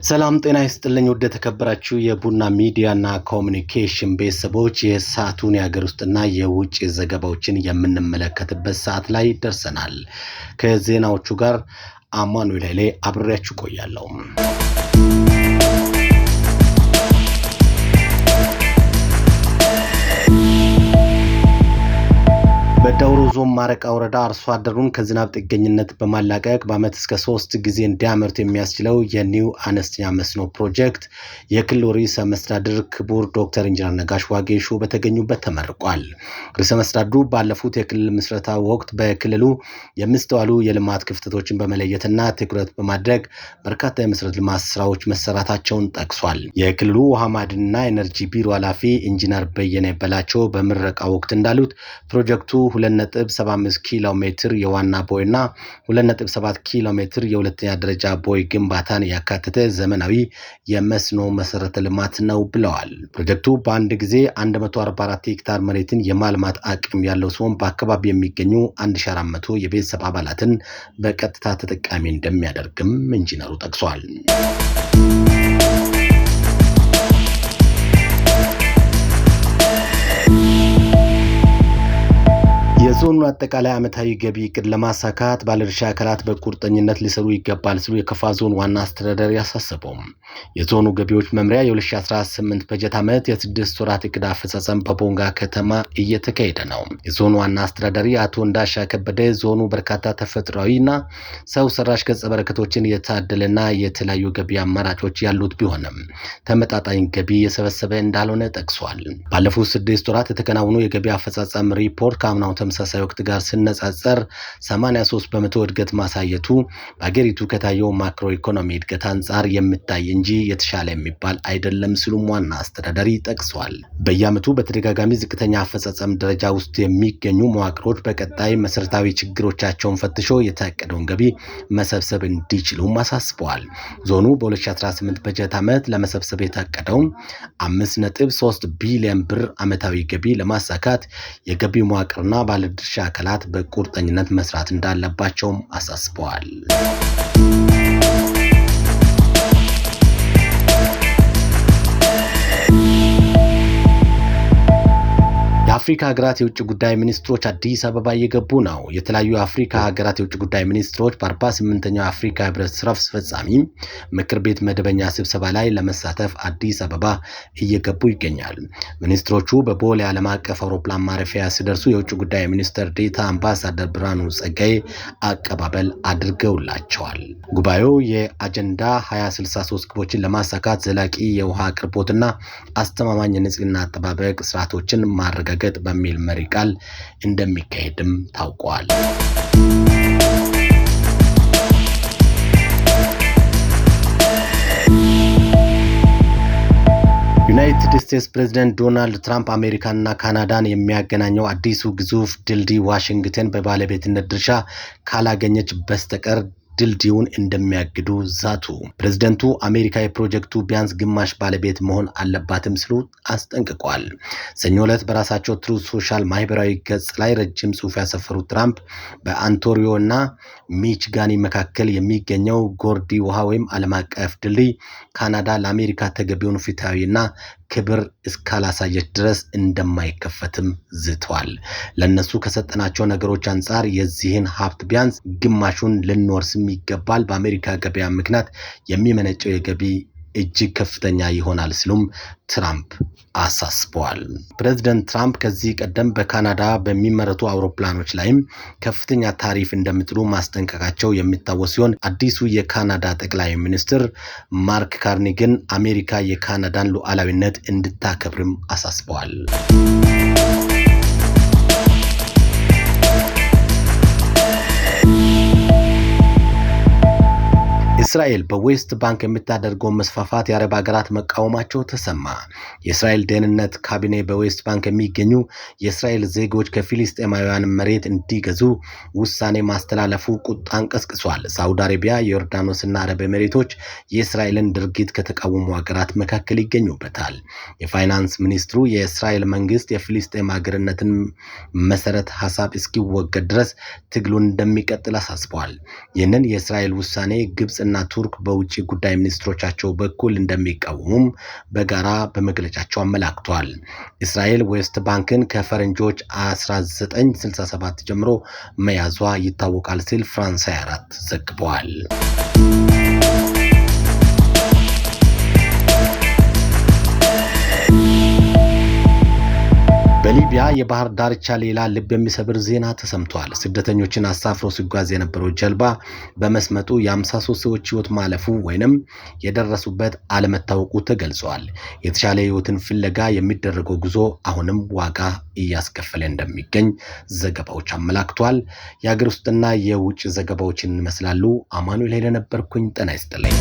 ሰላም ጤና ይስጥልኝ ወደ ተከበራችሁ የቡና ሚዲያና ኮሙኒኬሽን ቤተሰቦች የሰዓቱን የሀገር ውስጥና የውጭ ዘገባዎችን የምንመለከትበት ሰዓት ላይ ደርሰናል። ከዜናዎቹ ጋር አማኑኤል ኃይሌ አብሬያችሁ ቆያለሁ። በዳውሮ ዞን ማረቃ ወረዳ አርሶ አደሩን ከዝናብ ጥገኝነት በማላቀቅ በአመት እስከ 3 ጊዜ እንዲያመርት የሚያስችለው የኒው አነስተኛ መስኖ ፕሮጀክት የክልሉ ርዕሰ መስተዳድር ክቡር ዶክተር ኢንጂነር ነጋሽ ዋጌሾ በተገኙበት ተመርቋል። ርዕሰ መስተዳድሩ ባለፉት የክልል ምስረታ ወቅት በክልሉ የሚስተዋሉ የልማት ክፍተቶችን በመለየትና ትኩረት በማድረግ በርካታ የመሰረተ ልማት ስራዎች መሰራታቸውን ጠቅሷል። የክልሉ ውሃ ማዕድንና ኤነርጂ ቢሮ ኃላፊ ኢንጂነር በየነ በላቸው በምረቃ ወቅት እንዳሉት ፕሮጀክቱ 2.75 ኪሎ ሜትር የዋና ቦይና 2.7 ኪሎ ሜትር የሁለተኛ ደረጃ ቦይ ግንባታን ያካተተ ዘመናዊ የመስኖ መሰረተ ልማት ነው ብለዋል። ፕሮጀክቱ በአንድ ጊዜ 144 ሄክታር መሬትን የማልማት አቅም ያለው ሲሆን በአካባቢ የሚገኙ 1400 የቤተሰብ አባላትን በቀጥታ ተጠቃሚ እንደሚያደርግም ኢንጂነሩ ጠቅሷል። የዞኑ አጠቃላይ ዓመታዊ ገቢ እቅድ ለማሳካት ባለድርሻ አካላት በቁርጠኝነት ሊሰሩ ይገባል ሲሉ የከፋ ዞን ዋና አስተዳዳሪ አሳሰቡ። የዞኑ ገቢዎች መምሪያ የ2018 በጀት ዓመት የ6 ወራት እቅድ አፈጻጸም በቦንጋ ከተማ እየተካሄደ ነው። የዞኑ ዋና አስተዳዳሪ አቶ እንዳሻ ከበደ ዞኑ በርካታ ተፈጥሯዊና ሰው ሰራሽ ገጸ በረከቶችን የታደለና የተለያዩ ገቢ አማራጮች ያሉት ቢሆንም ተመጣጣኝ ገቢ የሰበሰበ እንዳልሆነ ጠቅሷል። ባለፉት 6 ወራት የተከናወኑ የገቢ አፈጻጸም ሪፖርት ከአምናው ተመሳሳይ ወቅት ጋር ሲነጻጸር 83 በመቶ እድገት ማሳየቱ በአገሪቱ ከታየው ማክሮ ኢኮኖሚ እድገት አንጻር የሚታይ እንጂ የተሻለ የሚባል አይደለም ሲሉም ዋና አስተዳዳሪ ጠቅሷል። በየዓመቱ በተደጋጋሚ ዝቅተኛ አፈጻጸም ደረጃ ውስጥ የሚገኙ መዋቅሮች በቀጣይ መሰረታዊ ችግሮቻቸውን ፈትሾ የታቀደውን ገቢ መሰብሰብ እንዲችሉም አሳስበዋል። ዞኑ በ2018 በጀት ዓመት ለመሰብሰብ የታቀደውን 5.3 ቢሊዮን ብር ዓመታዊ ገቢ ለማሳካት የገቢ መዋቅርና ባለድርሻ አካላት በቁርጠኝነት መስራት እንዳለባቸውም አሳስበዋል። የአፍሪካ ሀገራት የውጭ ጉዳይ ሚኒስትሮች አዲስ አበባ እየገቡ ነው። የተለያዩ የአፍሪካ ሀገራት የውጭ ጉዳይ ሚኒስትሮች በ48ኛው የአፍሪካ ህብረት ስራ አስፈጻሚ ምክር ቤት መደበኛ ስብሰባ ላይ ለመሳተፍ አዲስ አበባ እየገቡ ይገኛል። ሚኒስትሮቹ በቦሌ ዓለም አቀፍ አውሮፕላን ማረፊያ ሲደርሱ የውጭ ጉዳይ ሚኒስትር ዴኤታ አምባሳደር ብርሃኑ ጸጋዬ አቀባበል አድርገውላቸዋል። ጉባኤው የአጀንዳ 2063 ግቦችን ለማሳካት ዘላቂ የውሃ አቅርቦትና አስተማማኝ የንጽህና አጠባበቅ ስርዓቶችን ማረጋገጥ በሚል መሪ ቃል እንደሚካሄድም ታውቋል። ዩናይትድ ስቴትስ ፕሬዝዳንት ዶናልድ ትራምፕ አሜሪካንና ካናዳን የሚያገናኘው አዲሱ ግዙፍ ድልድይ ዋሽንግተን በባለቤትነት ድርሻ ካላገኘች በስተቀር ድልድዩን እንደሚያግዱ ዛቱ። ፕሬዝዳንቱ አሜሪካ የፕሮጀክቱ ቢያንስ ግማሽ ባለቤት መሆን አለባትም ሲሉ አስጠንቅቋል። ሰኞ ዕለት በራሳቸው ትሩዝ ሶሻል ማህበራዊ ገጽ ላይ ረጅም ጽሑፍ ያሰፈሩት ትራምፕ በኦንታሪዮ እና ሚችጋን መካከል የሚገኘው ጎርዲ ውሃ ወይም ዓለም አቀፍ ድልድይ ካናዳ ለአሜሪካ ተገቢውን ፍትሃዊና ክብር እስካላሳየች ድረስ እንደማይከፈትም ዝተዋል። ለነሱ ከሰጠናቸው ነገሮች አንጻር የዚህን ሀብት ቢያንስ ግማሹን ልንወርስም ይገባል። በአሜሪካ ገበያ ምክንያት የሚመነጨው የገቢ እጅግ ከፍተኛ ይሆናል ሲሉም ትራምፕ አሳስበዋል። ፕሬዝዳንት ትራምፕ ከዚህ ቀደም በካናዳ በሚመረቱ አውሮፕላኖች ላይም ከፍተኛ ታሪፍ እንደሚጥሉ ማስጠንቀቃቸው የሚታወስ ሲሆን አዲሱ የካናዳ ጠቅላይ ሚኒስትር ማርክ ካርኒ ግን አሜሪካ የካናዳን ሉዓላዊነት እንድታከብርም አሳስበዋል። እስራኤል በዌስት ባንክ የምታደርገው መስፋፋት የአረብ ሀገራት መቃወማቸው ተሰማ። የእስራኤል ደህንነት ካቢኔ በዌስት ባንክ የሚገኙ የእስራኤል ዜጎች ከፊሊስጤማውያን መሬት እንዲገዙ ውሳኔ ማስተላለፉ ቁጣን ቀስቅሷል። ሳውዲ አረቢያ፣ ዮርዳኖስና አረብ ኤሚሬቶች የእስራኤልን ድርጊት ከተቃወሙ ሀገራት መካከል ይገኙበታል። የፋይናንስ ሚኒስትሩ የእስራኤል መንግስት የፊሊስጤም ሀገርነትን መሰረት ሀሳብ እስኪወገድ ድረስ ትግሉን እንደሚቀጥል አሳስበዋል። ይህንን የእስራኤል ውሳኔ ግብጽና ቱርክ በውጭ ጉዳይ ሚኒስትሮቻቸው በኩል እንደሚቃወሙም በጋራ በመግለጫቸው አመላክቷል። እስራኤል ዌስት ባንክን ከፈረንጆች 1967 ጀምሮ መያዟ ይታወቃል ሲል ፍራንስ 24 ዘግቧል። በሊቢያ የባህር ዳርቻ ሌላ ልብ የሚሰብር ዜና ተሰምቷል። ስደተኞችን አሳፍሮ ሲጓዝ የነበረው ጀልባ በመስመጡ የ53 ሰዎች ሕይወት ማለፉ ወይንም የደረሱበት አለመታወቁ ተገልጿል። የተሻለ ሕይወትን ፍለጋ የሚደረገው ጉዞ አሁንም ዋጋ እያስከፈለ እንደሚገኝ ዘገባዎች አመላክቷል። የሀገር ውስጥና የውጭ ዘገባዎችን ይመስላሉ። አማኑኤል ነበርኩኝ። ጤና ይስጥልኝ።